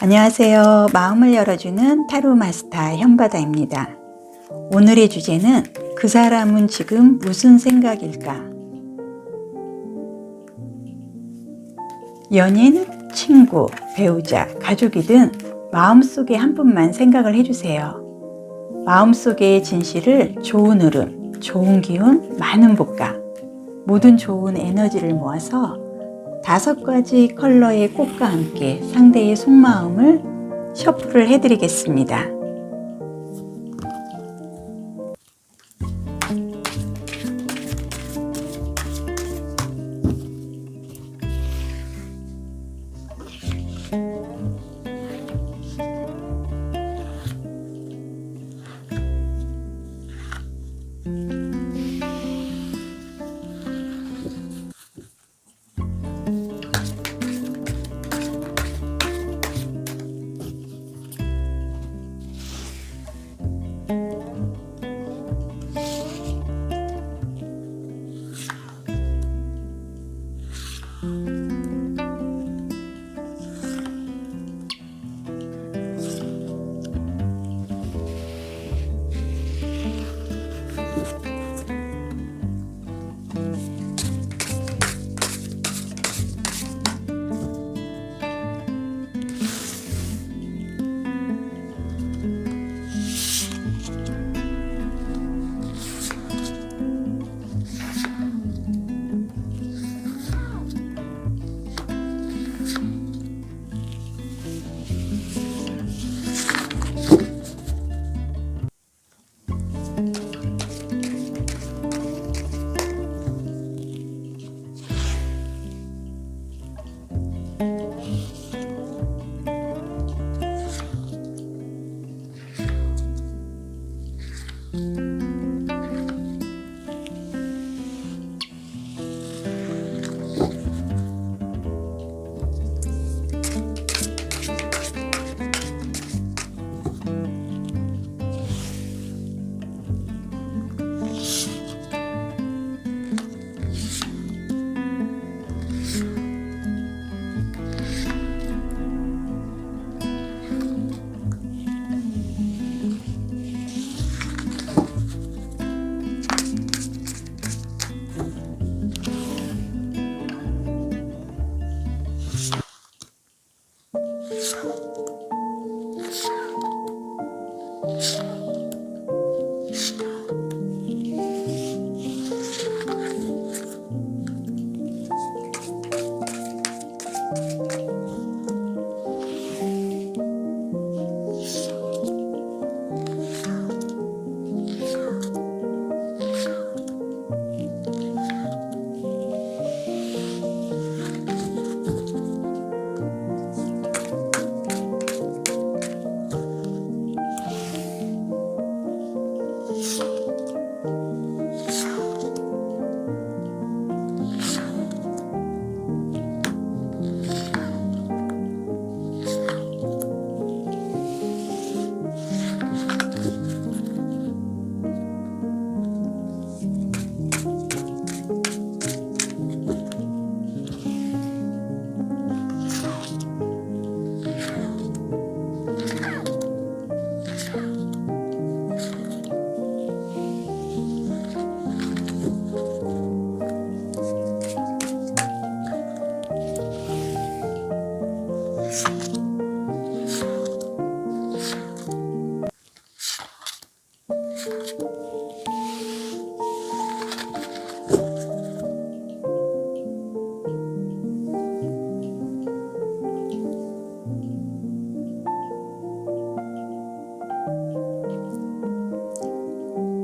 안녕하세요. 마음을 열어주는 타로 마스터 현바다입니다. 오늘의 주제는 그 사람은 지금 무슨 생각일까? 연인, 친구, 배우자, 가족이든 마음속에 한 분만 생각을 해주세요. 마음속의 진실을 좋은 흐름, 좋은 기운, 많은 복가, 모든 좋은 에너지를 모아서 5가지 컬러의 꽃과 함께 상대의 속마음을 셔플을 해드리겠습니다.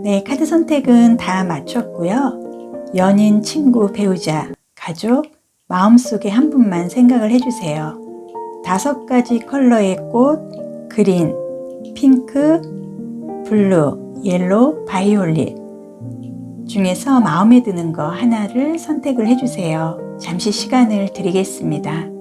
네, 카드 선택은 다 마쳤고요. 연인, 친구, 배우자, 가족, 마음속에 한 분만 생각을 해주세요. 5가지 컬러의 꽃, 그린, 핑크, 블루, 옐로우, 바이올릿 중에서 마음에 드는 거 하나를 선택을 해주세요. 잠시 시간을 드리겠습니다.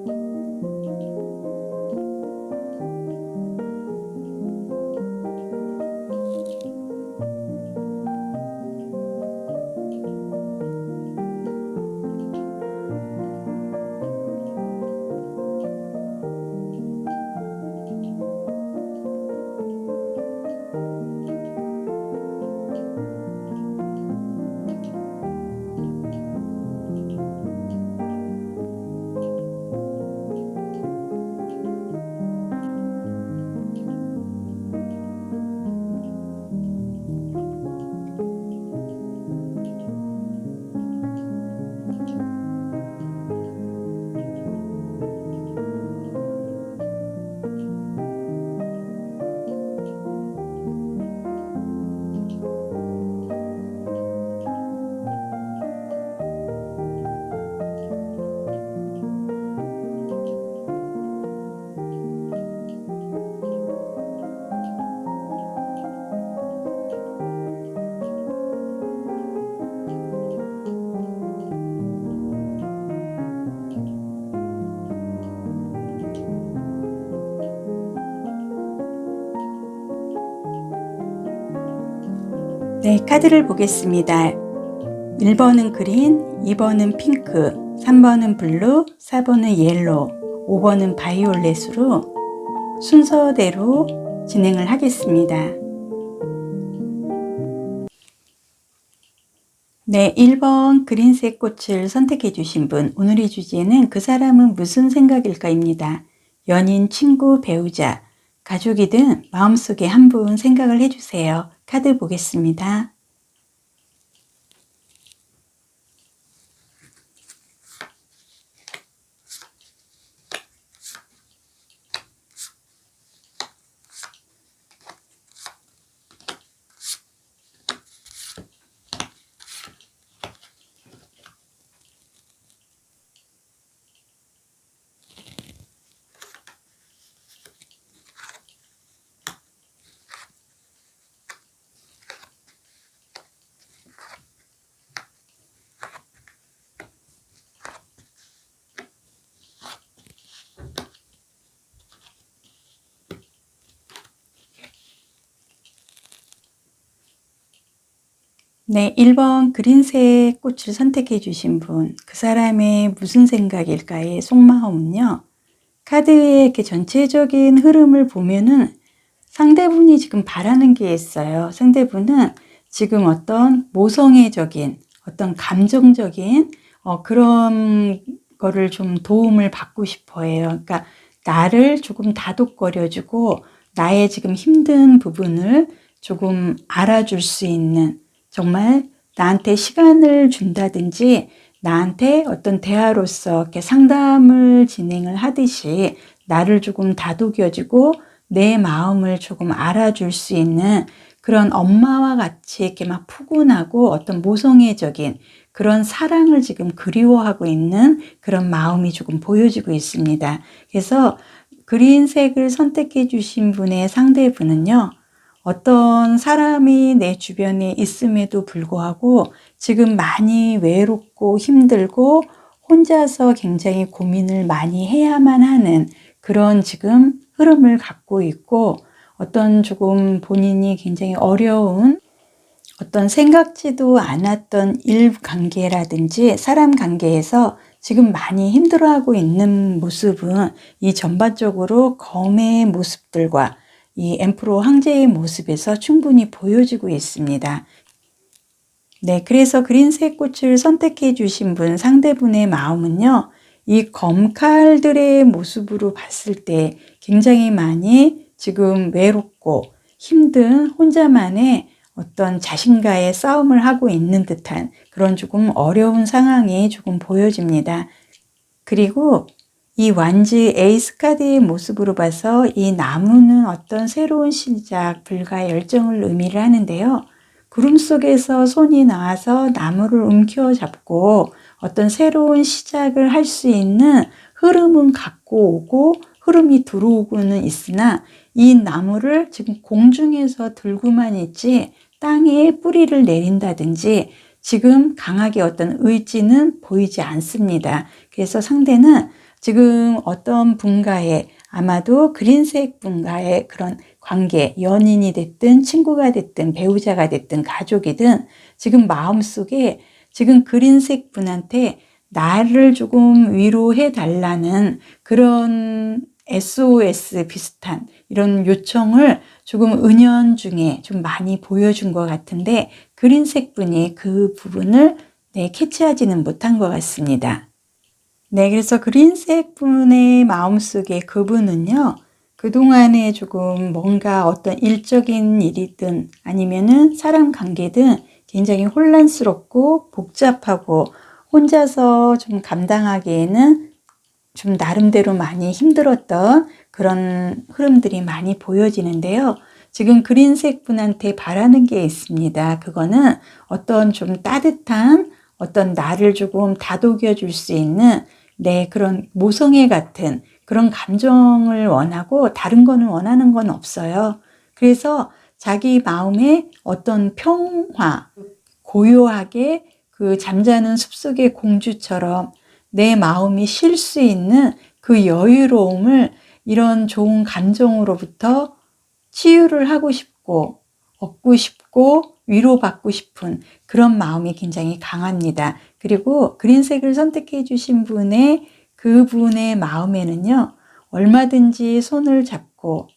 네, 카드를 보겠습니다. 1번은 그린, 2번은 핑크, 3번은 블루, 4번은 옐로우, 5번은 바이올렛으로 순서대로 진행을 하겠습니다. 네, 1번 그린색 꽃을 선택해 주신 분, 오늘의 주제는 그 사람은 무슨 생각일까입니다. 연인, 친구, 배우자, 가족이든 마음속에 한 분 생각을 해주세요. 카드 보겠습니다. 네, 1번 그린색 꽃을 선택해 주신 분, 그 사람의 무슨 생각일까의 속마음은요. 카드의 이렇게 전체적인 흐름을 보면은 상대분이 지금 바라는 게 있어요. 상대분은 지금 어떤 모성애적인, 어떤 감정적인 그런 거를 좀 도움을 받고 싶어 해요. 그러니까 나를 조금 다독거려주고 나의 지금 힘든 부분을 조금 알아줄 수 있는, 정말 나한테 시간을 준다든지 나한테 어떤 대화로서 이렇게 상담을 진행을 하듯이 나를 조금 다독여주고 내 마음을 조금 알아줄 수 있는 그런 엄마와 같이 이렇게 막 푸근하고 어떤 모성애적인 그런 사랑을 지금 그리워하고 있는 그런 마음이 조금 보여지고 있습니다. 그래서 그린색을 선택해 주신 분의 상대분은요. 어떤 사람이 내 주변에 있음에도 불구하고 지금 많이 외롭고 힘들고 혼자서 굉장히 고민을 많이 해야만 하는 그런 지금 흐름을 갖고 있고, 어떤 조금 본인이 굉장히 어려운 어떤 생각지도 않았던 일 관계라든지 사람 관계에서 지금 많이 힘들어하고 있는 모습은 이 전반적으로 검의 모습들과 이 엠프로 황제의 모습에서 충분히 보여지고 있습니다. 네, 그래서 그린색 꽃을 선택해 주신 분, 상대분의 마음은요, 이 검칼들의 모습으로 봤을 때 굉장히 많이 지금 외롭고 힘든 혼자만의 어떤 자신과의 싸움을 하고 있는 듯한 그런 조금 어려운 상황이 조금 보여집니다. 그리고 이 완지 에이스 카드의 모습으로 봐서 이 나무는 어떤 새로운 시작, 불과 열정을 의미를 하는데요. 구름 속에서 손이 나와서 나무를 움켜잡고 어떤 새로운 시작을 할 수 있는 흐름은 갖고 오고 흐름이 들어오고는 있으나 이 나무를 지금 공중에서 들고만 있지 땅에 뿌리를 내린다든지 지금 강하게 어떤 의지는 보이지 않습니다. 그래서 상대는 지금 어떤 분과의 아마도 그린색 분과의 그런 관계, 연인이 됐든 친구가 됐든 배우자가 됐든 가족이든 지금 마음속에 지금 그린색 분한테 나를 조금 위로해 달라는 그런 SOS 비슷한 이런 요청을 조금 은연중에 좀 많이 보여준 것 같은데 그린색 분이 그 부분을 캐치하지는 못한 것 같습니다. 네, 그래서 그린색 분의 마음속에 그분은요, 그동안에 조금 뭔가 어떤 일적인 일이든 아니면은 사람 관계든 굉장히 혼란스럽고 복잡하고 혼자서 좀 감당하기에는 좀 나름대로 많이 힘들었던 그런 흐름들이 많이 보여지는데요. 지금 그린색 분한테 바라는 게 있습니다. 그거는 어떤 좀 따뜻한 어떤 나를 조금 다독여 줄 수 있는 그런 모성애 같은 그런 감정을 원하고 다른 거는 원하는 건 없어요. 그래서 자기 마음에 어떤 평화, 고요하게 그 잠자는 숲속의 공주처럼 내 마음이 쉴 수 있는 그 여유로움을 이런 좋은 감정으로부터 치유를 하고 싶고 얻고 싶고 위로받고 싶은 그런 마음이 굉장히 강합니다. 그리고 그린색을 선택해 주신 그분의 마음에는요, 얼마든지 손을 잡고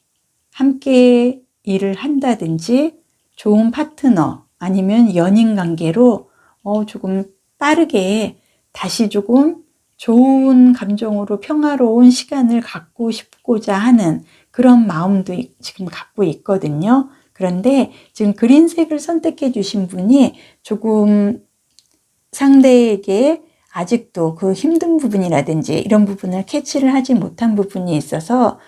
함께 일을 한다든지 좋은 파트너 아니면 연인 관계로 조금 빠르게 다시 조금 좋은 감정으로 평화로운 시간을 갖고 싶고자 하는 그런 마음도 지금 갖고 있거든요. 그런데 지금 그린색을 선택해 주신 분이 조금 상대에게 아직도 그 힘든 부분이라든지 이런 부분을 캐치를 하지 못한 부분이 있어서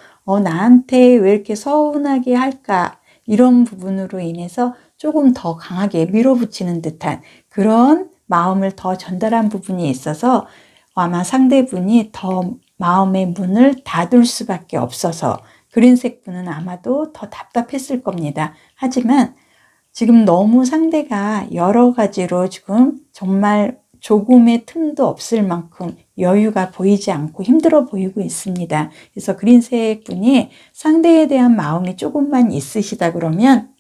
나한테 왜 이렇게 서운하게 할까, 이런 부분으로 인해서 조금 더 강하게 밀어붙이는 듯한 그런 마음을 더 전달한 부분이 있어서 아마 상대분이 더 마음의 문을 닫을 수밖에 없어서 그린색 분은 아마도 더 답답했을 겁니다. 하지만 지금 너무 상대가 여러 가지로 지금 정말 조금의 틈도 없을 만큼 여유가 보이지 않고 힘들어 보이고 있습니다. 그래서 그린색 분이 상대에 대한 마음이 조금만 있으시다 그러면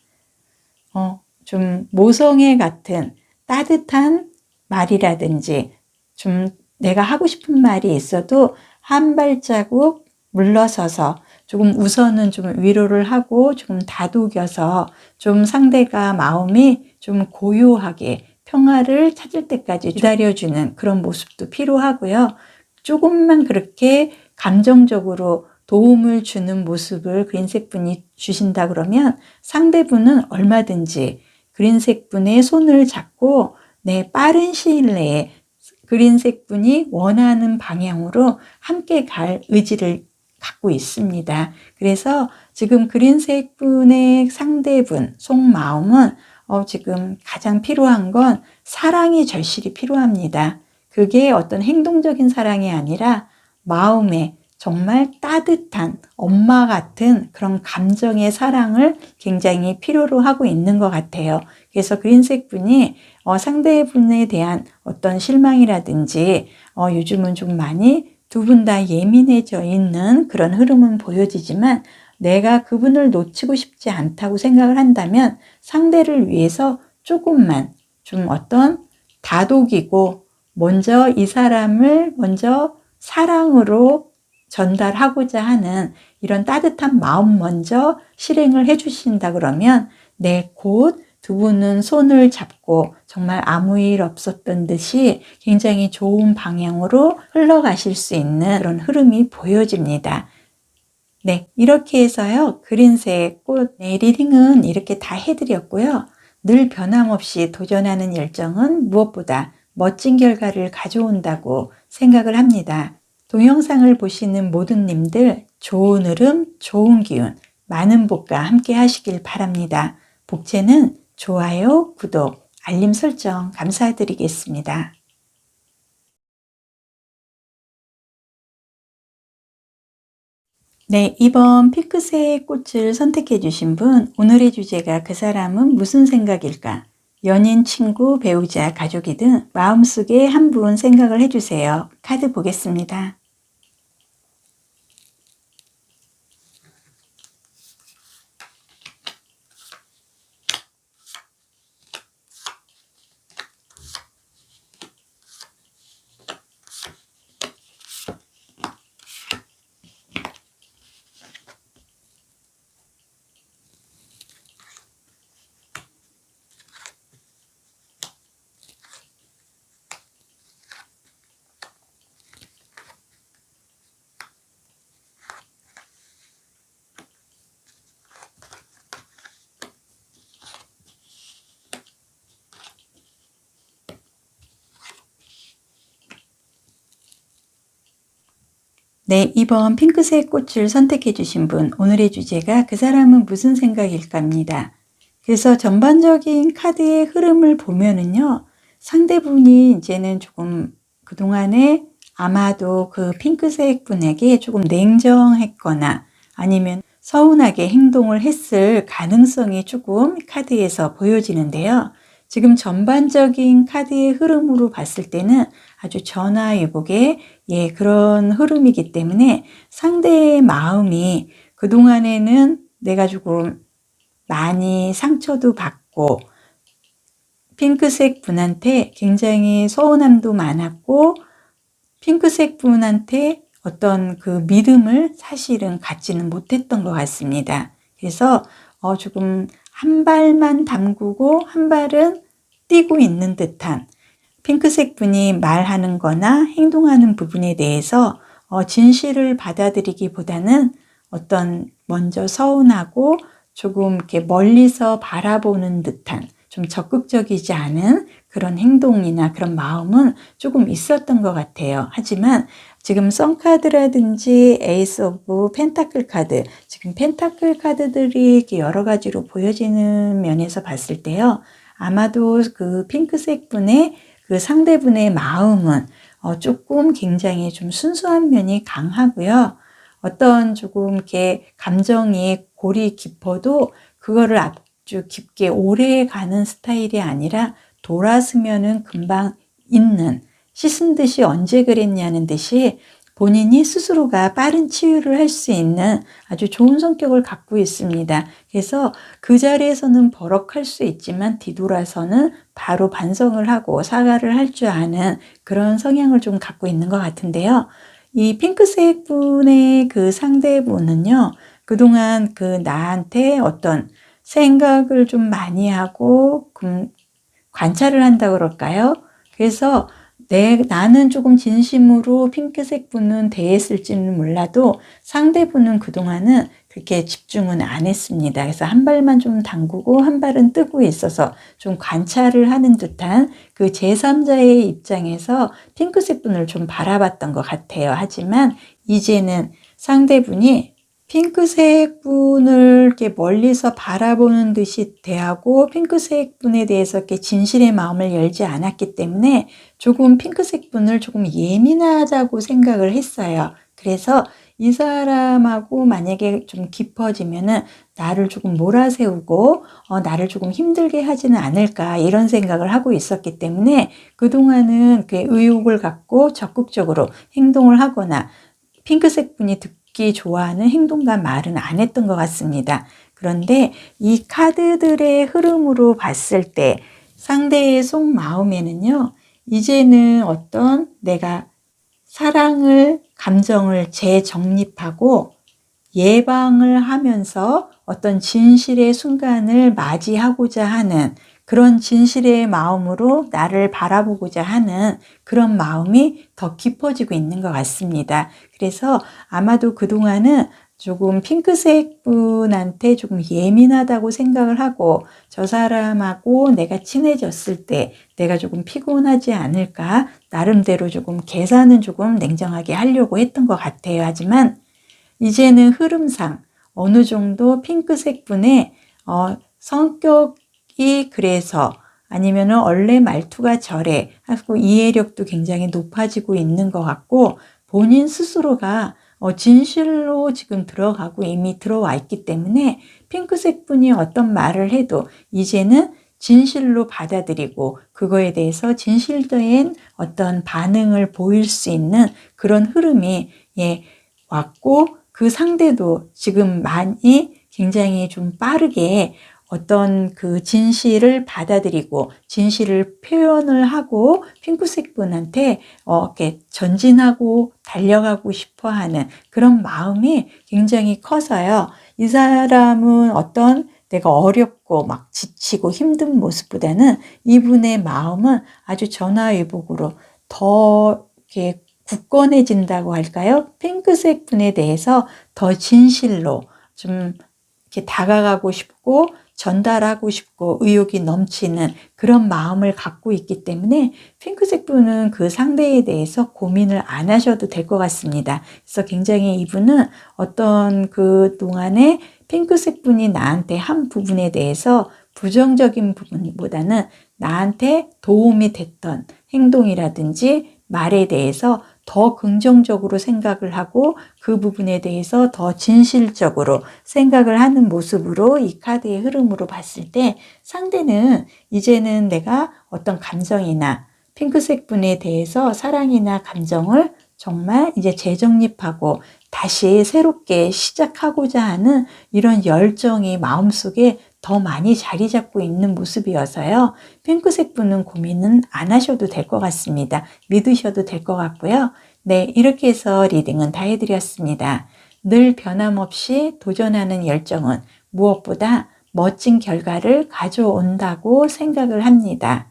좀 모성애 같은 따뜻한 말이라든지 좀 내가 하고 싶은 말이 있어도 한 발자국 물러서서 조금 우선은 좀 위로를 하고 좀 다독여서 좀 상대가 마음이 좀 고요하게 평화를 찾을 때까지 기다려주는 그런 모습도 필요하고요. 조금만 그렇게 감정적으로 도움을 주는 모습을 그린색 분이 주신다 그러면 상대분은 얼마든지 그린색 분의 손을 잡고 빠른 시일 내에 그린색 분이 원하는 방향으로 함께 갈 의지를 갖고 있습니다. 그래서 지금 그린색 분의 상대분 속마음은 지금 가장 필요한 건 사랑이 절실히 필요합니다. 그게 어떤 행동적인 사랑이 아니라 마음에 정말 따뜻한 엄마 같은 그런 감정의 사랑을 굉장히 필요로 하고 있는 것 같아요. 그래서 그린색 분이 상대분에 대한 어떤 실망이라든지 요즘은 좀 많이 두 분 다 예민해져 있는 그런 흐름은 보여지지만 내가 그분을 놓치고 싶지 않다고 생각을 한다면 상대를 위해서 조금만 좀 어떤 다독이고 먼저 이 사람을 먼저 사랑으로 전달하고자 하는 이런 따뜻한 마음 먼저 실행을 해 주신다 그러면 곧 두 분은 손을 잡고 정말 아무 일 없었던 듯이 굉장히 좋은 방향으로 흘러가실 수 있는 그런 흐름이 보여집니다. 이렇게 해서요, 그린색 꽃 리딩은 이렇게 다 해드렸고요. 늘 변함없이 도전하는 열정은 무엇보다 멋진 결과를 가져온다고 생각을 합니다. 동영상을 보시는 모든 님들 좋은 흐름, 좋은 기운, 많은 복과 함께 하시길 바랍니다. 복채는 좋아요, 구독, 알림 설정 감사드리겠습니다. 이번 핑크색 꽃을 선택해 주신 분, 오늘의 주제가 그 사람은 무슨 생각일까? 연인, 친구, 배우자, 가족이든 마음속에 한 분 생각을 해주세요. 카드 보겠습니다. 이번 핑크색 꽃을 선택해 주신 분, 오늘의 주제가 그 사람은 무슨 생각일까입니다. 그래서 전반적인 카드의 흐름을 보면은요, 상대분이 이제는 조금 그동안에 아마도 그 핑크색 분에게 조금 냉정했거나 아니면 서운하게 행동을 했을 가능성이 조금 카드에서 보여지는데요. 지금 전반적인 카드의 흐름으로 봤을 때는 아주 전화위복의 그런 흐름이기 때문에 상대의 마음이 그동안에는 내가 조금 많이 상처도 받고 핑크색 분한테 굉장히 서운함도 많았고, 핑크색 분한테 어떤 그 믿음을 사실은 갖지는 못했던 것 같습니다. 그래서 조금 한 발만 담그고 한 발은 뛰고 있는 듯한, 핑크색 분이 말하는 거나 행동하는 부분에 대해서 진실을 받아들이기보다는 어떤 먼저 서운하고 조금 이렇게 멀리서 바라보는 듯한, 좀 적극적이지 않은 그런 행동이나 그런 마음은 조금 있었던 것 같아요. 하지만 지금 선카드라든지 에이스 오브 펜타클 카드, 지금 펜타클 카드들이 이렇게 여러 가지로 보여지는 면에서 봤을 때요, 아마도 그 핑크색 분의 그 상대분의 마음은 조금 굉장히 좀 순수한 면이 강하고요. 어떤 조금 이렇게 감정이 골이 깊어도 그거를 아주 깊게 오래 가는 스타일이 아니라 돌아서면은 금방 잊는, 씻은 듯이 언제 그랬냐는 듯이 본인이 스스로가 빠른 치유를 할 수 있는 아주 좋은 성격을 갖고 있습니다. 그래서 그 자리에서는 버럭할 수 있지만 뒤돌아서는 바로 반성을 하고 사과를 할 줄 아는 그런 성향을 좀 갖고 있는 것 같은데요. 이 핑크색 분의 그 상대분은요, 그동안 그 나한테 어떤 생각을 좀 많이 하고 관찰을 한다고 그럴까요? 그래서 나는 조금 진심으로 핑크색 분은 대했을지는 몰라도 상대분은 그동안은 그렇게 집중은 안 했습니다. 그래서 한 발만 좀 담그고 한 발은 뜨고 있어서 좀 관찰을 하는 듯한 그 제3자의 입장에서 핑크색 분을 좀 바라봤던 것 같아요. 하지만 이제는 상대분이 핑크색 분을 이렇게 멀리서 바라보는 듯이 대하고 핑크색 분에 대해서 이렇게 진실의 마음을 열지 않았기 때문에 조금 핑크색 분을 조금 예민하다고 생각을 했어요. 그래서 이 사람하고 만약에 좀 깊어지면은 나를 조금 몰아세우고 나를 조금 힘들게 하지는 않을까, 이런 생각을 하고 있었기 때문에 그동안은 그 의욕을 갖고 적극적으로 행동을 하거나 핑크색 분이 듣기 좋아하는 행동과 말은 안 했던 것 같습니다. 그런데 이 카드들의 흐름으로 봤을 때 상대의 속마음에는요, 이제는 어떤 내가 사랑을, 감정을 재정립하고 예방을 하면서 어떤 진실의 순간을 맞이하고자 하는 그런 진실의 마음으로 나를 바라보고자 하는 그런 마음이 더 깊어지고 있는 것 같습니다. 그래서 아마도 그동안은 조금 핑크색 분한테 조금 예민하다고 생각을 하고 저 사람하고 내가 친해졌을 때 내가 조금 피곤하지 않을까, 나름대로 조금 계산은 조금 냉정하게 하려고 했던 것 같아요. 하지만 이제는 흐름상 어느 정도 핑크색 분의 성격이 그래서 아니면은 원래 말투가 저래 하고 이해력도 굉장히 높아지고 있는 것 같고, 본인 스스로가 진실로 지금 들어가고 이미 들어와 있기 때문에 핑크색 분이 어떤 말을 해도 이제는 진실로 받아들이고 그거에 대해서 진실된 어떤 반응을 보일 수 있는 그런 흐름이 왔고, 그 상대도 지금 많이 굉장히 좀 빠르게 어떤 그 진실을 받아들이고 진실을 표현을 하고 핑크색 분한테 이렇게 전진하고 달려가고 싶어 하는 그런 마음이 굉장히 커서요. 이 사람은 어떤 내가 어렵고 막 지치고 힘든 모습보다는 이분의 마음은 아주 전화위복으로 더 이렇게 굳건해진다고 할까요? 핑크색 분에 대해서 더 진실로 좀 이렇게 다가가고 싶고 전달하고 싶고 의욕이 넘치는 그런 마음을 갖고 있기 때문에 핑크색 분은 그 상대에 대해서 고민을 안 하셔도 될 것 같습니다. 그래서 굉장히 이분은 어떤 그 동안에 핑크색 분이 나한테 한 부분에 대해서 부정적인 부분보다는 나한테 도움이 됐던 행동이라든지 말에 대해서 더 긍정적으로 생각을 하고 그 부분에 대해서 더 진실적으로 생각을 하는 모습으로 이 카드의 흐름으로 봤을 때 상대는 이제는 내가 어떤 감정이나 핑크색 분에 대해서 사랑이나 감정을 정말 이제 재정립하고 다시 새롭게 시작하고자 하는 이런 열정이 마음속에 더 많이 자리 잡고 있는 모습이어서요. 핑크색 분은 고민은 안 하셔도 될 것 같습니다. 믿으셔도 될 것 같고요. 네, 이렇게 해서 리딩은 다 해드렸습니다. 늘 변함없이 도전하는 열정은 무엇보다 멋진 결과를 가져온다고 생각을 합니다.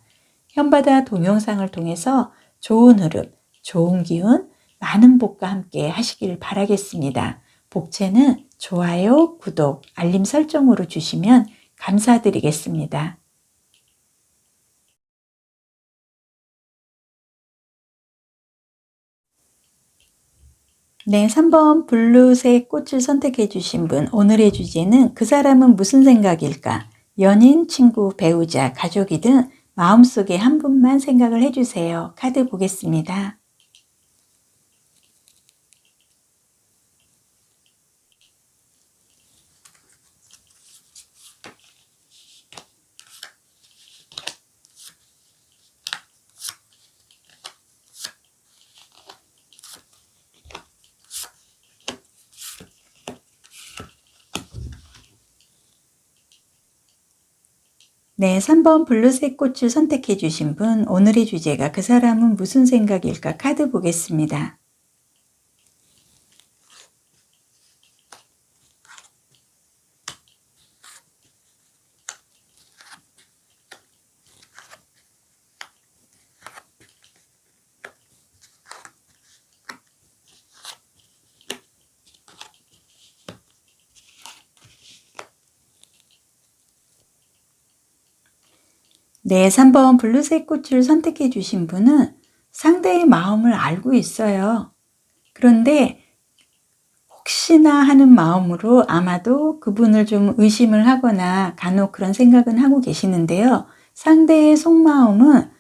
현바다 동영상을 통해서 좋은 흐름, 좋은 기운, 많은 복과 함께 하시길 바라겠습니다. 복채는 좋아요, 구독, 알림 설정으로 주시면 감사드리겠습니다. 네, 3번 블루색 꽃을 선택해 주신 분, 오늘의 주제는 그 사람은 무슨 생각일까? 연인, 친구, 배우자, 가족이든 마음속에 한 분만 생각을 해주세요. 카드 보겠습니다. 네, 3번 블루색 꽃을 선택해 주신 분, 오늘의 주제가 그 사람은 무슨 생각일까? 카드 보겠습니다. 네, 3번 블루색 꽃을 선택해 주신 분은 상대의 마음을 알고 있어요. 그런데 혹시나 하는 마음으로 아마도 그분을 좀 의심을 하거나 간혹 그런 생각은 하고 계시는데요. 상대의 속마음은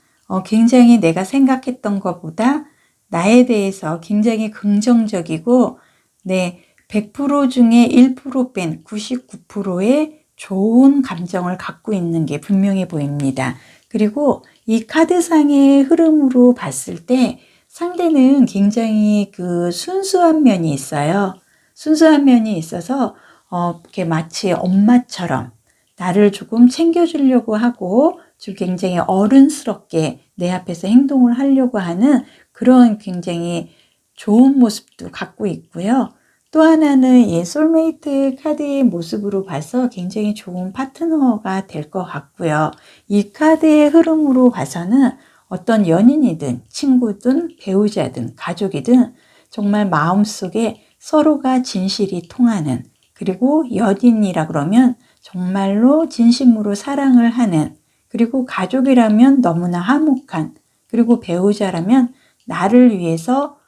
굉장히 내가 생각했던 것보다 나에 대해서 굉장히 긍정적이고, 네, 100% 중에 1% 뺀 99%의 좋은 감정을 갖고 있는 게 분명해 보입니다. 그리고 이 카드상의 흐름으로 봤을 때 상대는 굉장히 그 순수한 면이 있어요. 순수한 면이 있어서 이렇게 마치 엄마처럼 나를 조금 챙겨주려고 하고 좀 굉장히 어른스럽게 내 앞에서 행동을 하려고 하는 그런 굉장히 좋은 모습도 갖고 있고요. 또 하나는 이 소울메이트 카드의 모습으로 봐서 굉장히 좋은 파트너가 될 것 같고요. 이 카드의 흐름으로 봐서는 어떤 연인이든 친구든 배우자든 가족이든 정말 마음속에 서로가 진실이 통하는, 그리고 연인이라 그러면 정말로 진심으로 사랑을 하는, 그리고 가족이라면 너무나 화목한, 그리고 배우자라면 나를 위해서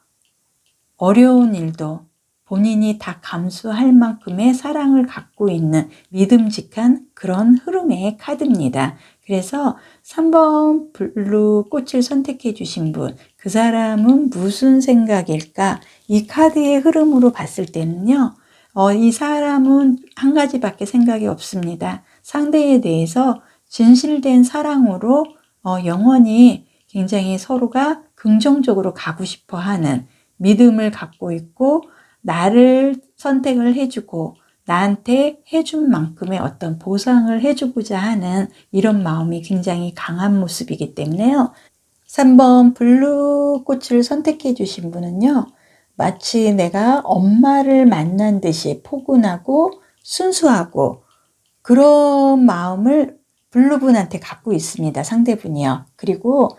어려운 일도 본인이 다 감수할 만큼의 사랑을 갖고 있는 믿음직한 그런 흐름의 카드입니다. 그래서 3번 블루 꽃을 선택해 주신 분, 그 사람은 무슨 생각일까? 이 카드의 흐름으로 봤을 때는요, 이 사람은 한 가지밖에 생각이 없습니다. 상대에 대해서 진실된 사랑으로 영원히 굉장히 서로가 긍정적으로 가고 싶어 하는 믿음을 갖고 있고, 나를 선택을 해주고 나한테 해준 만큼의 어떤 보상을 해주고자 하는 이런 마음이 굉장히 강한 모습이기 때문에요. 3번 블루 꽃을 선택해 주신 분은요, 마치 내가 엄마를 만난 듯이 포근하고 순수하고 그런 마음을 블루분한테 갖고 있습니다. 상대분이요. 그리고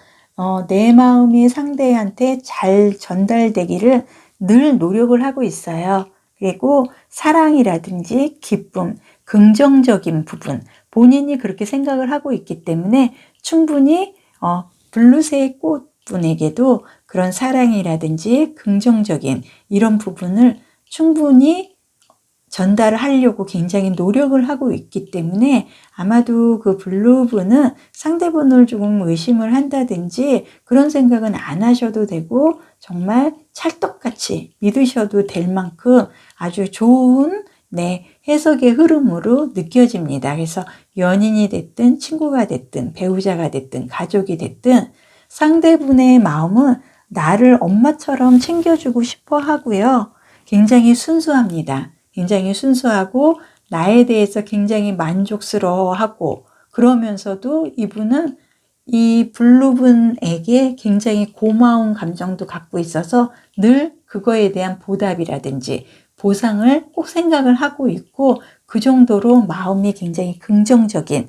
내 마음이 상대한테 잘 전달되기를 늘 노력을 하고 있어요. 그리고 사랑이라든지 기쁨, 긍정적인 부분, 본인이 그렇게 생각을 하고 있기 때문에 충분히 블루색 꽃분에게도 그런 사랑이라든지 긍정적인 이런 부분을 충분히 전달을 하려고 굉장히 노력을 하고 있기 때문에 아마도 그 블루분은 상대분을 조금 의심을 한다든지 그런 생각은 안 하셔도 되고 정말 찰떡같이 믿으셔도 될 만큼 아주 좋은 해석의 흐름으로 느껴집니다. 그래서 연인이 됐든 친구가 됐든 배우자가 됐든 가족이 됐든 상대분의 마음은 나를 엄마처럼 챙겨주고 싶어 하고요. 굉장히 순수합니다. 굉장히 순수하고 나에 대해서 굉장히 만족스러워하고, 그러면서도 이분은 이 블루분에게 굉장히 고마운 감정도 갖고 있어서 늘 그거에 대한 보답이라든지 보상을 꼭 생각을 하고 있고, 그 정도로 마음이 굉장히 긍정적인,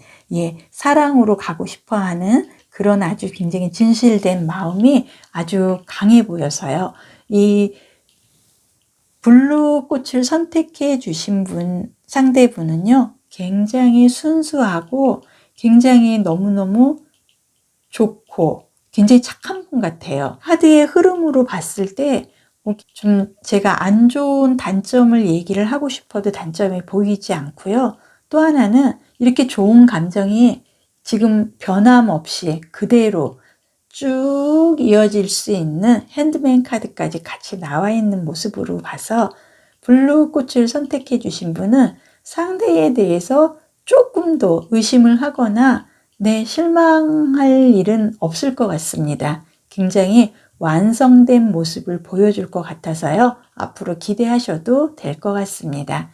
사랑으로 가고 싶어 하는 그런 아주 굉장히 진실된 마음이 아주 강해 보여서요. 이 블루꽃을 선택해 주신 상대분은요, 굉장히 순수하고 굉장히 너무너무 좋고 굉장히 착한 분 같아요. 카드의 흐름으로 봤을 때 좀 제가 안 좋은 단점을 얘기를 하고 싶어도 단점이 보이지 않고요. 또 하나는 이렇게 좋은 감정이 지금 변함없이 그대로 쭉 이어질 수 있는 핸드맨 카드까지 같이 나와 있는 모습으로 봐서 블루꽃을 선택해 주신 분은 상대에 대해서 조금 더 의심을 하거나 실망할 일은 없을 것 같습니다. 굉장히 완성된 모습을 보여줄 것 같아서요. 앞으로 기대하셔도 될 것 같습니다.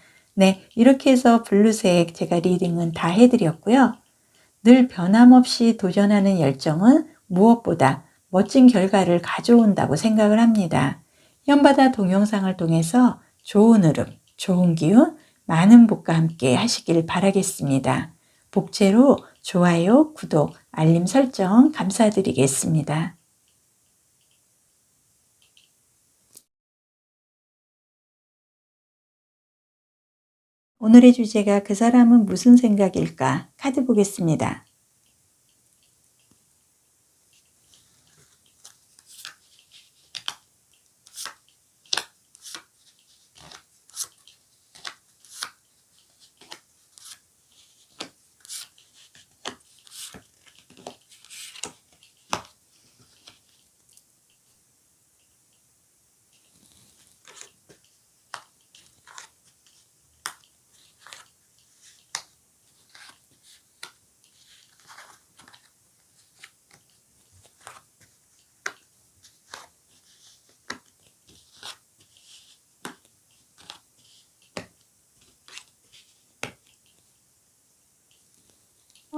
이렇게 해서 블루색 제가 리딩은 다 해드렸고요. 늘 변함없이 도전하는 열정은 무엇보다 멋진 결과를 가져온다고 생각을 합니다. 현바다 동영상을 통해서 좋은 흐름, 좋은 기운, 많은 복과 함께 하시길 바라겠습니다. 복제로 좋아요, 구독, 알림 설정 감사드리겠습니다. 오늘의 주제가 그 사람은 무슨 생각일까? 카드 보겠습니다.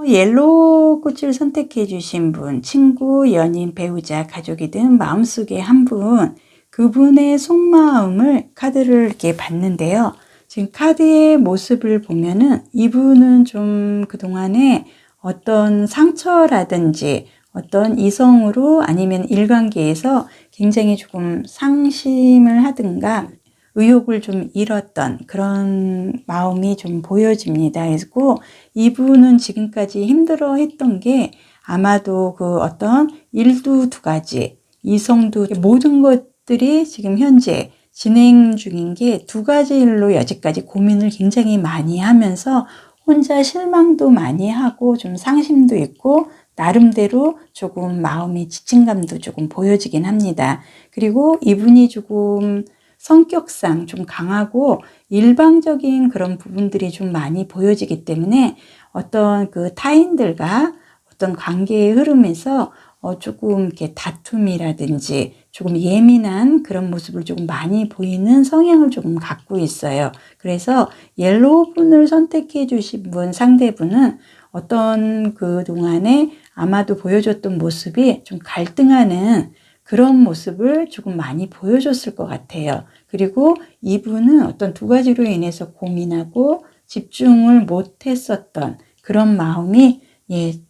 옐로우 꽃을 선택해 주신 분, 친구, 연인, 배우자, 가족이든 마음속에 한 분, 그분의 속마음을 카드를 이렇게 봤는데요. 지금 카드의 모습을 보면은 이분은 좀 그동안에 어떤 상처라든지 어떤 이성으로 아니면 일관계에서 굉장히 조금 상심을 하든가 의욕을 좀 잃었던 그런 마음이 좀 보여집니다. 그리고 이분은 지금까지 힘들어 했던 게 아마도 그 어떤 일도 두 가지, 이성도 모든 것들이 지금 현재 진행 중인 게 두 가지 일로 여지까지 고민을 굉장히 많이 하면서 혼자 실망도 많이 하고 좀 상심도 있고 나름대로 조금 마음이 지친 감도 조금 보여지긴 합니다. 그리고 이분이 조금 성격상 좀 강하고 일방적인 그런 부분들이 좀 많이 보여지기 때문에 어떤 그 타인들과 어떤 관계의 흐름에서 조금 이렇게 다툼이라든지 조금 예민한 그런 모습을 조금 많이 보이는 성향을 조금 갖고 있어요. 그래서 옐로우 분을 선택해 주신 분, 상대분은 어떤 그동안에 아마도 보여줬던 모습이 좀 갈등하는 그런 모습을 조금 많이 보여줬을 것 같아요. 그리고 이분은 어떤 두 가지로 인해서 고민하고 집중을 못했었던 그런 마음이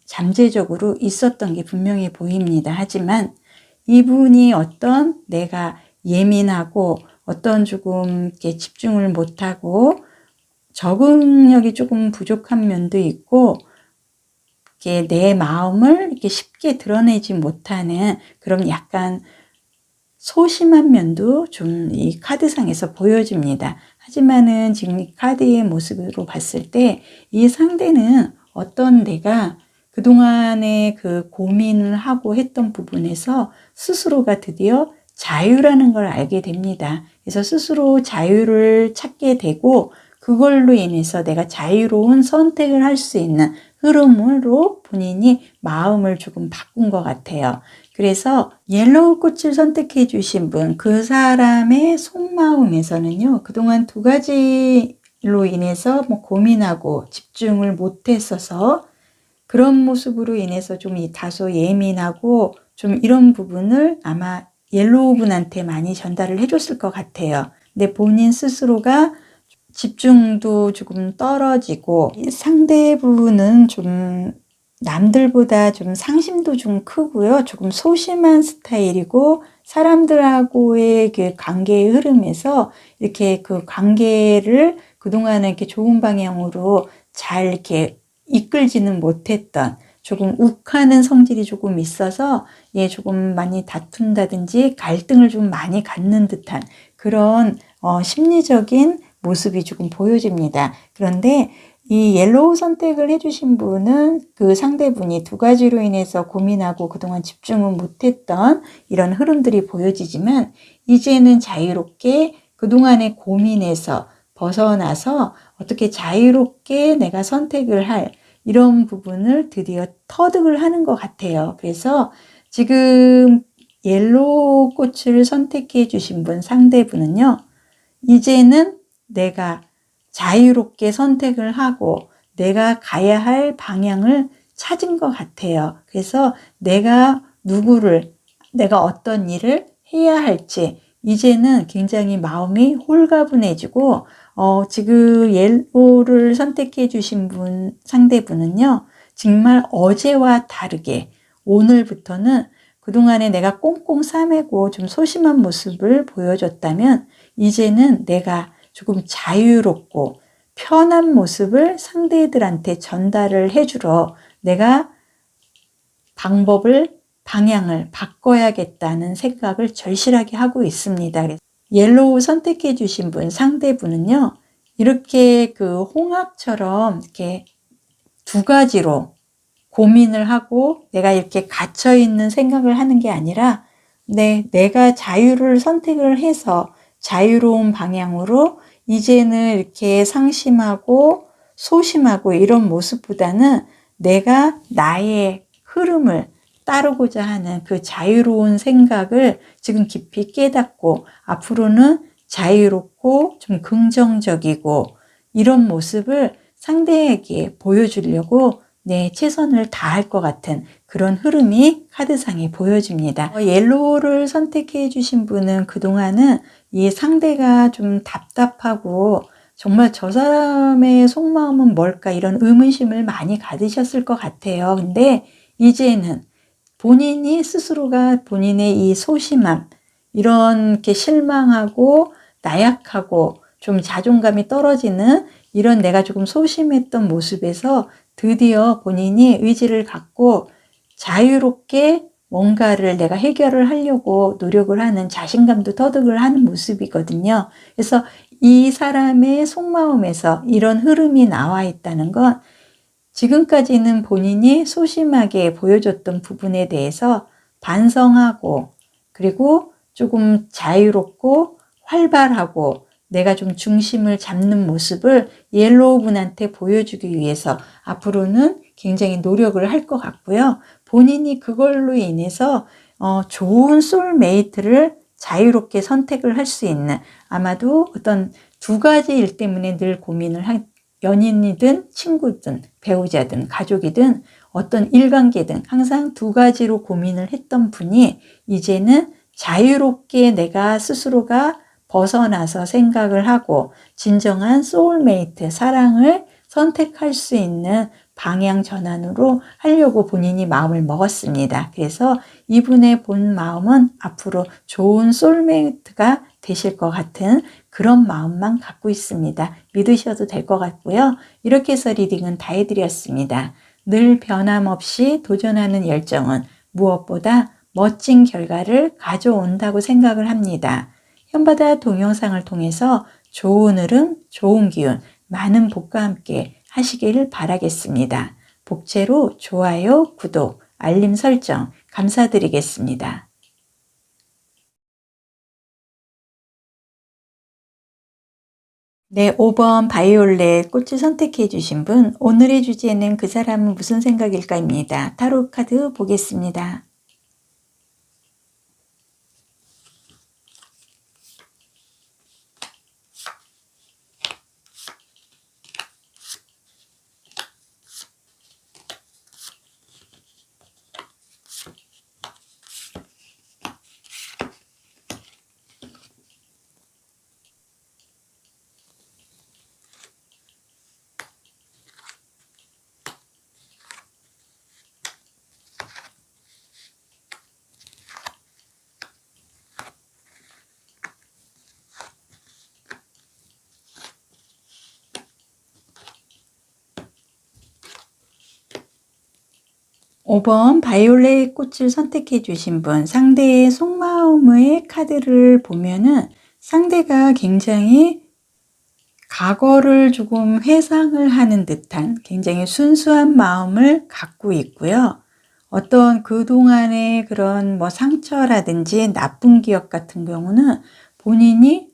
잠재적으로 있었던 게 분명히 보입니다. 하지만 이분이 어떤 내가 예민하고 어떤 조금 이렇게 집중을 못하고 적응력이 조금 부족한 면도 있고 이렇게 내 마음을 이렇게 쉽게 드러내지 못하는 그런 약간 소심한 면도 좀 이 카드상에서 보여집니다. 하지만은 지금 이 카드의 모습으로 봤을 때 이 상대는 어떤 내가 그동안에 그 고민을 하고 했던 부분에서 스스로가 드디어 자유라는 걸 알게 됩니다. 그래서 스스로 자유를 찾게 되고 그걸로 인해서 내가 자유로운 선택을 할 수 있는 흐름으로 본인이 마음을 조금 바꾼 것 같아요. 그래서 옐로우 꽃을 선택해 주신 분, 그 사람의 속마음에서는요, 그동안 두 가지 인해서 뭐 고민하고 집중을 못했어서 그런 모습으로 인해서 좀 다소 예민하고 좀 이런 부분을 아마 옐로우 분한테 많이 전달을 해줬을 것 같아요. 근데 본인 스스로가 집중도 조금 떨어지고 상대분은 좀 남들보다 좀 상심도 좀 크고요. 조금 소심한 스타일이고 사람들하고의 그 관계의 흐름에서 이렇게 그 관계를 그동안에 이렇게 좋은 방향으로 잘 이렇게 이끌지는 못했던 조금 욱하는 성질이 조금 있어서 조금 많이 다툰다든지 갈등을 좀 많이 갖는 듯한 그런 심리적인 모습이 조금 보여집니다. 그런데 이 옐로우 선택을 해주신 분은 그 상대분이 두 가지로 인해서 고민하고 그동안 집중을 못했던 이런 흐름들이 보여지지만 이제는 자유롭게 그동안의 고민에서 벗어나서 어떻게 자유롭게 내가 선택을 할 이런 부분을 드디어 터득을 하는 것 같아요. 그래서 지금 옐로우 꽃을 선택해 주신 분, 상대분은요, 이제는 내가 자유롭게 선택을 하고 내가 가야 할 방향을 찾은 것 같아요. 그래서 내가 어떤 일을 해야 할지 이제는 굉장히 마음이 홀가분해지고 지금 옐로우를 선택해 주신 분, 상대분은요, 정말 어제와 다르게 오늘부터는 그동안에 내가 꽁꽁 싸매고 좀 소심한 모습을 보여줬다면 이제는 내가 조금 자유롭고 편한 모습을 상대들한테 전달을 해주러 내가 방향을 바꿔야겠다는 생각을 절실하게 하고 있습니다. 옐로우 선택해 주신 분, 상대분은요, 이렇게 그 홍학처럼 이렇게 두 가지로 고민을 하고 내가 이렇게 갇혀있는 생각을 하는 게 아니라 내가 자유를 선택을 해서 자유로운 방향으로 이제는 이렇게 상심하고 소심하고 이런 모습보다는 내가 나의 흐름을 따르고자 하는 그 자유로운 생각을 지금 깊이 깨닫고 앞으로는 자유롭고 좀 긍정적이고 이런 모습을 상대에게 보여주려고 최선을 다할 것 같은 그런 흐름이 카드상에 보여집니다. 옐로우를 선택해 주신 분은 그동안은 이 상대가 좀 답답하고 정말 저 사람의 속마음은 뭘까 이런 의문심을 많이 가지셨을 것 같아요. 근데 이제는 본인이 스스로가 본인의 이 소심함, 이렇게 실망하고 나약하고 좀 자존감이 떨어지는 이런 내가 조금 소심했던 모습에서 드디어 본인이 의지를 갖고 자유롭게 뭔가를 내가 해결을 하려고 노력을 하는 자신감도 터득을 하는 모습이거든요. 그래서 이 사람의 속마음에서 이런 흐름이 나와 있다는 건 지금까지는 본인이 소심하게 보여줬던 부분에 대해서 반성하고 그리고 조금 자유롭고 활발하고 내가 좀 중심을 잡는 모습을 옐로우 분한테 보여주기 위해서 앞으로는 굉장히 노력을 할 것 같고요. 본인이 그걸로 인해서 좋은 소울메이트를 자유롭게 선택을 할 수 있는 아마도 어떤 두 가지 일 때문에 늘 고민을 한 연인이든 친구든 배우자든 가족이든 어떤 일관계든 항상 두 가지로 고민을 했던 분이 이제는 자유롭게 내가 스스로가 벗어나서 생각을 하고 진정한 소울메이트, 사랑을 선택할 수 있는 방향 전환으로 하려고 본인이 마음을 먹었습니다. 그래서 이분의 본 마음은 앞으로 좋은 소울메이트가 되실 것 같은 그런 마음만 갖고 있습니다. 믿으셔도 될 것 같고요. 이렇게 해서 리딩은 다 해드렸습니다. 늘 변함없이 도전하는 열정은 무엇보다 멋진 결과를 가져온다고 생각을 합니다. 현바다 동영상을 통해서 좋은 흐름, 좋은 기운, 많은 복과 함께 하시길 바라겠습니다. 복채로 좋아요, 구독, 알림 설정 감사드리겠습니다. 네, 5번 바이올렛 꽃을 선택해 주신 분, 오늘의 주제는 그 사람은 무슨 생각일까입니다. 타로 카드 보겠습니다. 5번 바이올렛 꽃을 선택해 주신 분, 상대의 속마음의 카드를 보면은 상대가 굉장히 과거를 조금 회상을 하는 듯한 굉장히 순수한 마음을 갖고 있고요. 어떤 그동안의 그런 뭐 상처라든지 나쁜 기억 같은 경우는 본인이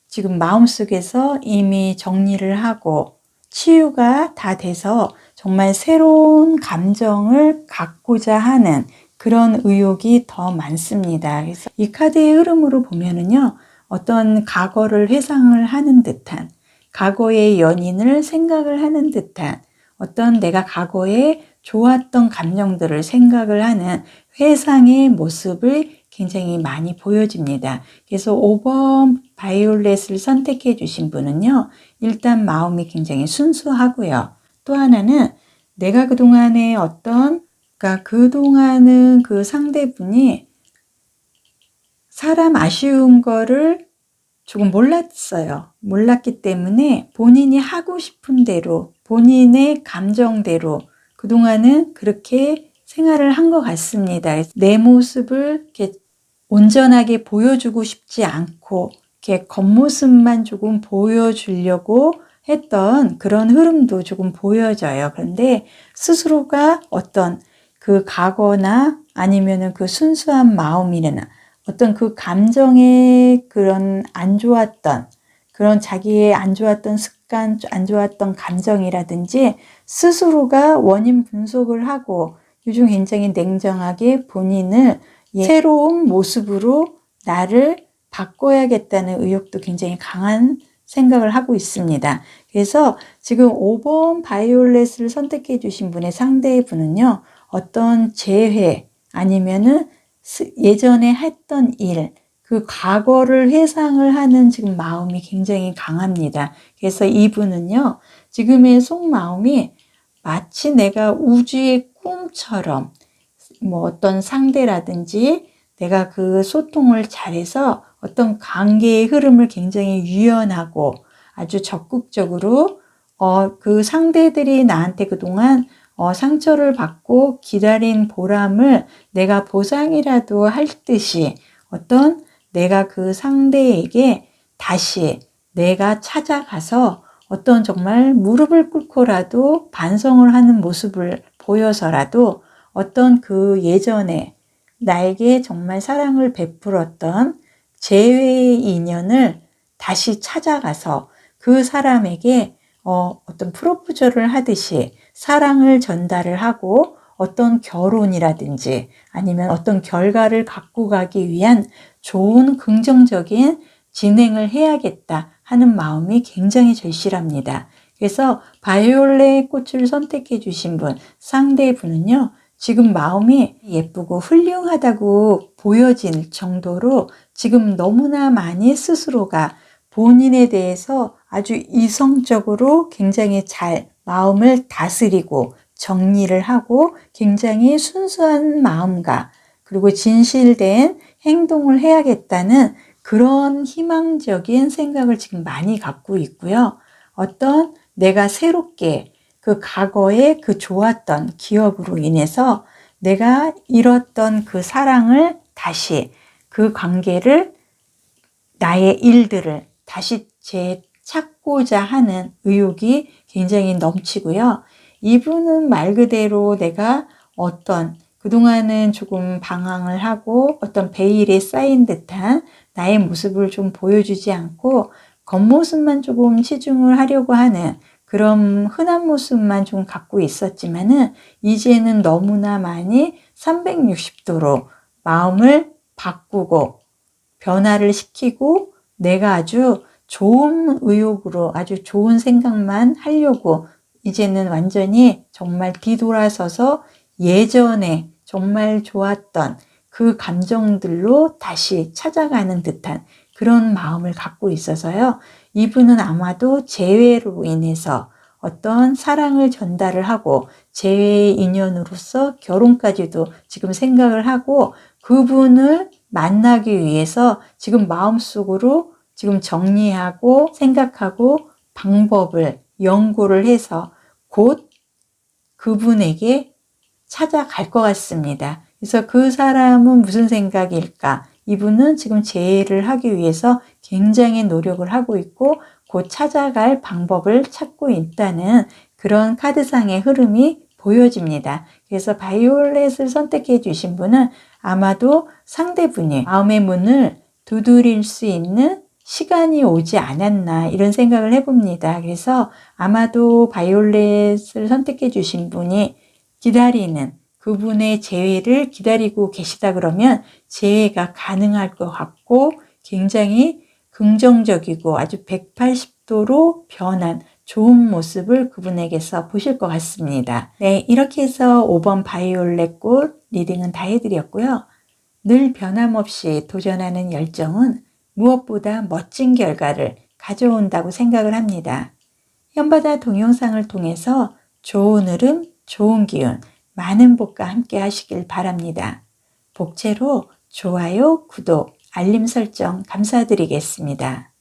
지금 마음속에서 이미 정리를 하고 치유가 다 돼서 정말 새로운 감정을 갖고자 하는 그런 의욕이 더 많습니다. 그래서 이 카드의 흐름으로 보면은요, 어떤 과거를 회상을 하는 듯한, 과거의 연인을 생각을 하는 듯한, 어떤 내가 과거에 좋았던 감정들을 생각을 하는 회상의 모습을 굉장히 많이 보여집니다. 그래서 5번 바이올렛을 선택해 주신 분은요, 일단 마음이 굉장히 순수하고요. 또 하나는 내가 그동안에 그러니까 그동안은 그 상대분이 사람 아쉬운 거를 조금 몰랐어요. 몰랐기 때문에 본인이 하고 싶은 대로, 본인의 감정대로 그동안은 그렇게 생활을 한 것 같습니다. 내 모습을 이렇게 온전하게 보여주고 싶지 않고 이렇게 겉모습만 조금 보여주려고 했던 그런 흐름도 조금 보여져요. 그런데 스스로가 어떤 그 과거나 아니면은 그 순수한 마음이나 어떤 그 감정의 그런 안 좋았던 그런 자기의 안 좋았던 습관, 안 좋았던 감정이라든지 스스로가 원인 분석을 하고 요즘 굉장히 냉정하게 본인을 새로운 모습으로 나를 바꿔야겠다는 의욕도 굉장히 강한 생각을 하고 있습니다. 그래서 지금 5번 바이올렛을 선택해 주신 분의 상대분은요, 어떤 재회 아니면은 예전에 했던 일, 그 과거를 회상을 하는 지금 마음이 굉장히 강합니다. 그래서 이분은요, 지금의 속마음이 마치 내가 우주의 꿈처럼 뭐 어떤 상대라든지 내가 그 소통을 잘해서 어떤 관계의 흐름을 굉장히 유연하고 아주 적극적으로 그 상대들이 나한테 그동안 상처를 받고 기다린 보람을 내가 보상이라도 할 듯이 어떤 내가 그 상대에게 다시 내가 찾아가서 어떤 정말 무릎을 꿇고라도 반성을 하는 모습을 보여서라도 어떤 그 예전에 나에게 정말 사랑을 베풀었던 재회의 인연을 다시 찾아가서 그 사람에게 어떤 프로포즈를 하듯이 사랑을 전달을 하고 어떤 결혼이라든지 아니면 어떤 결과를 갖고 가기 위한 좋은 긍정적인 진행을 해야겠다 하는 마음이 굉장히 절실합니다. 그래서 바이올렛 꽃을 선택해 주신 분, 상대분은요, 지금 마음이 예쁘고 훌륭하다고 보여질 정도로 지금 너무나 많이 스스로가 본인에 대해서 아주 이성적으로 굉장히 잘 마음을 다스리고 정리를 하고 굉장히 순수한 마음과 그리고 진실된 행동을 해야겠다는 그런 희망적인 생각을 지금 많이 갖고 있고요. 어떤 내가 새롭게 그 과거의 그 좋았던 기억으로 인해서 내가 잃었던 그 사랑을 다시 그 관계를 나의 일들을 다시 되찾고자 하는 의욕이 굉장히 넘치고요. 이분은 말 그대로 내가 어떤 그동안은 조금 방황을 하고 어떤 베일에 쌓인 듯한 나의 모습을 좀 보여주지 않고 겉모습만 조금 치중을 하려고 하는 그런 흔한 모습만 좀 갖고 있었지만은 이제는 너무나 많이 360도로 마음을 바꾸고 변화를 시키고 내가 아주 좋은 의욕으로 아주 좋은 생각만 하려고 이제는 완전히 정말 뒤돌아서서 예전에 정말 좋았던 그 감정들로 다시 찾아가는 듯한 그런 마음을 갖고 있어서요. 이분은 아마도 재회로 인해서 어떤 사랑을 전달을 하고 재회의 인연으로서 결혼까지도 지금 생각을 하고 그분을 만나기 위해서 지금 마음속으로 지금 정리하고 생각하고 방법을 연구를 해서 곧 그분에게 찾아갈 것 같습니다. 그래서 그 사람은 무슨 생각일까? 이분은 지금 재해를 하기 위해서 굉장히 노력을 하고 있고 곧 찾아갈 방법을 찾고 있다는 그런 카드상의 흐름이 보여집니다. 그래서 바이올렛을 선택해 주신 분은 아마도 상대분이 마음의 문을 두드릴 수 있는 시간이 오지 않았나 이런 생각을 해봅니다. 그래서 아마도 바이올렛을 선택해 주신 분이 기다리는 그분의 재회를 기다리고 계시다 그러면 재회가 가능할 것 같고 굉장히 긍정적이고 아주 180도로 변한 좋은 모습을 그분에게서 보실 것 같습니다. 네, 이렇게 해서 5번 바이올렛 꽃 리딩은 다 해드렸고요. 늘 변함없이 도전하는 열정은 무엇보다 멋진 결과를 가져온다고 생각을 합니다. 현바다 동영상을 통해서 좋은 흐름, 좋은 기운, 많은 복과 함께 하시길 바랍니다. 복채로 좋아요, 구독, 알림 설정 감사드리겠습니다.